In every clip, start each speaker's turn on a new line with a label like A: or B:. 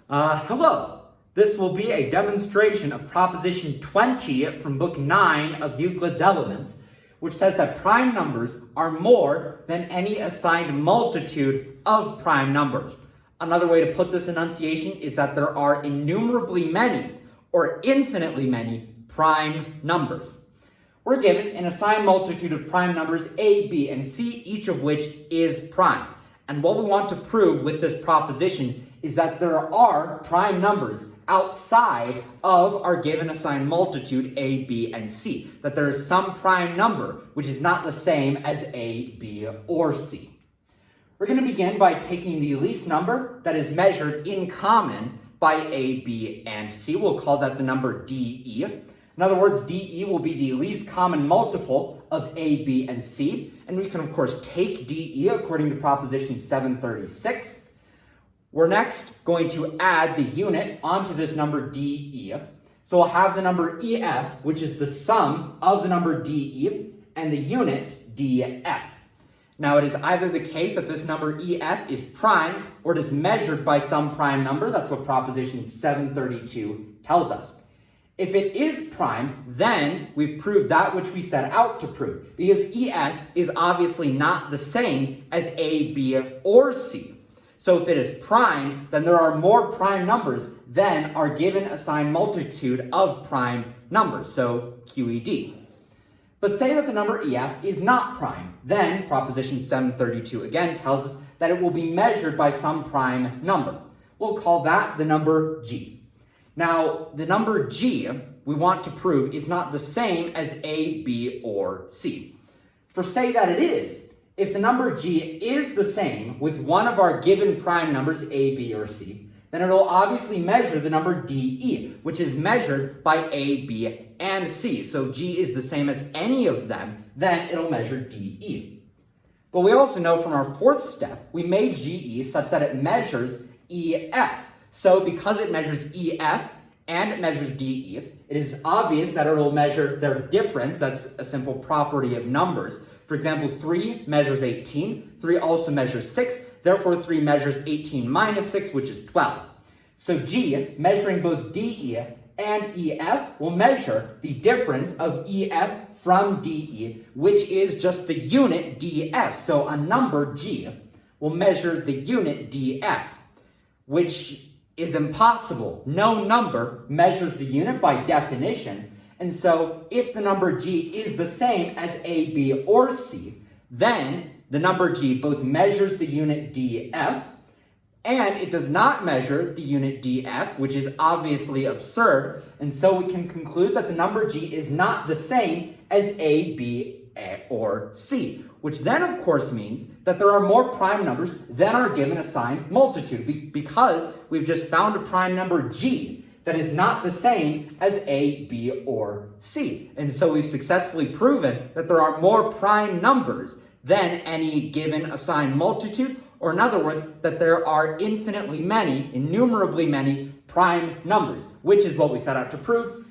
A: Hello. This will be a demonstration of Proposition 20 from Book 9 of Euclid's Elements, which says that prime numbers are more than any assigned multitude of prime numbers. Another way to put this enunciation is that there are innumerably many, or infinitely many, prime numbers. We're given an assigned multitude of prime numbers A, B, and C, each of which is prime. And what we want to prove with this proposition is that there are prime numbers outside of our given assigned multitude A, B, and C. That there is some prime number which is not the same as A, B, or C. We're going to begin by taking the least number that is measured in common by A, B, and C. We'll call that the number DE. In other words, DE will be the least common multiple of A, B, and C. And we can, of course, take DE according to Proposition 736. We're next going to add the unit onto this number DE. So we'll have the number EF, which is the sum of the number DE, and the unit DF. Now, it is either the case that this number EF is prime, or it is measured by some prime number. That's what Proposition 732 tells us. If it is prime, then we've proved that which we set out to prove, because EF is obviously not the same as A, B, or C. So if it is prime, then there are more prime numbers than our given assigned multitude of prime numbers, so QED. But say that the number EF is not prime, then Proposition 732 again tells us that it will be measured by some prime number. We'll call that the number G. Now, the number G we want to prove is not the same as A, B, or C. For say that it is, if the number G is the same with one of our given prime numbers A, B, or C, then it will obviously measure the number DE, which is measured by A, B, and C. So if G is the same as any of them, then it'll measure DE. But we also know from our fourth step, we made GE such that it measures EF. So because it measures EF and it measures DE, it is obvious that it will measure their difference. That's a simple property of numbers. For example, 3 measures 18. 3 also measures 6. Therefore, 3 measures 18 minus 6, which is 12. So G, measuring both DE and EF, will measure the difference of EF from DE, which is just the unit DF. So a number G will measure the unit DF, which is impossible. No number measures the unit by definition. And so if the number G is the same as A, B, or C, then the number G both measures the unit DF and it does not measure the unit DF, which is obviously absurd. And so we can conclude that the number G is not the same as A, B, or C, which then of course means that there are more prime numbers than our given assigned multitude, because we've just found a prime number G that is not the same as A, B, or C. And so we've successfully proven that there are more prime numbers than any given assigned multitude, or in other words, that there are infinitely many, innumerably many prime numbers, which is what we set out to prove.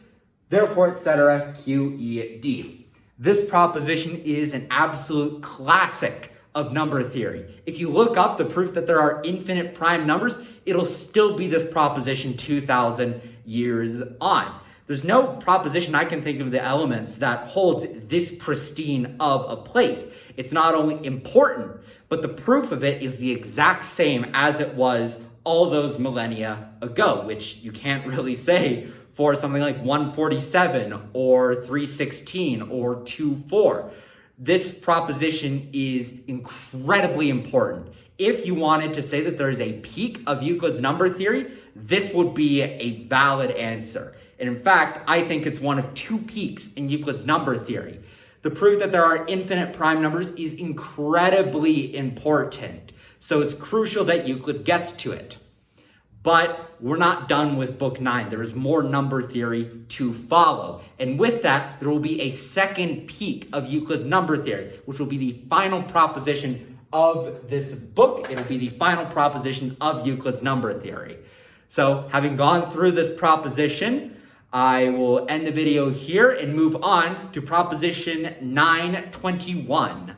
A: Therefore, etc., QED. This proposition is an absolute classic of number theory. If you look up the proof that there are infinite prime numbers, it'll still be this proposition 2,000 years on. There's no proposition I can think of the elements that holds this pristine of a place. It's not only important, but the proof of it is the exact same as it was all those millennia ago, which you can't really say for something like 147 or 316 or 24. This proposition is incredibly important. If you wanted to say that there is a peak of Euclid's number theory, this would be a valid answer. And in fact, I think it's one of 2 peaks in Euclid's number theory. The proof that there are infinite prime numbers is incredibly important. So it's crucial that Euclid gets to it. But we're not done with Book 9. There is more number theory to follow. And with that, there will be a second peak of Euclid's number theory, which will be the final proposition of this book. It'll be the final proposition of Euclid's number theory. So having gone through this proposition, I will end the video here and move on to Proposition 9.21.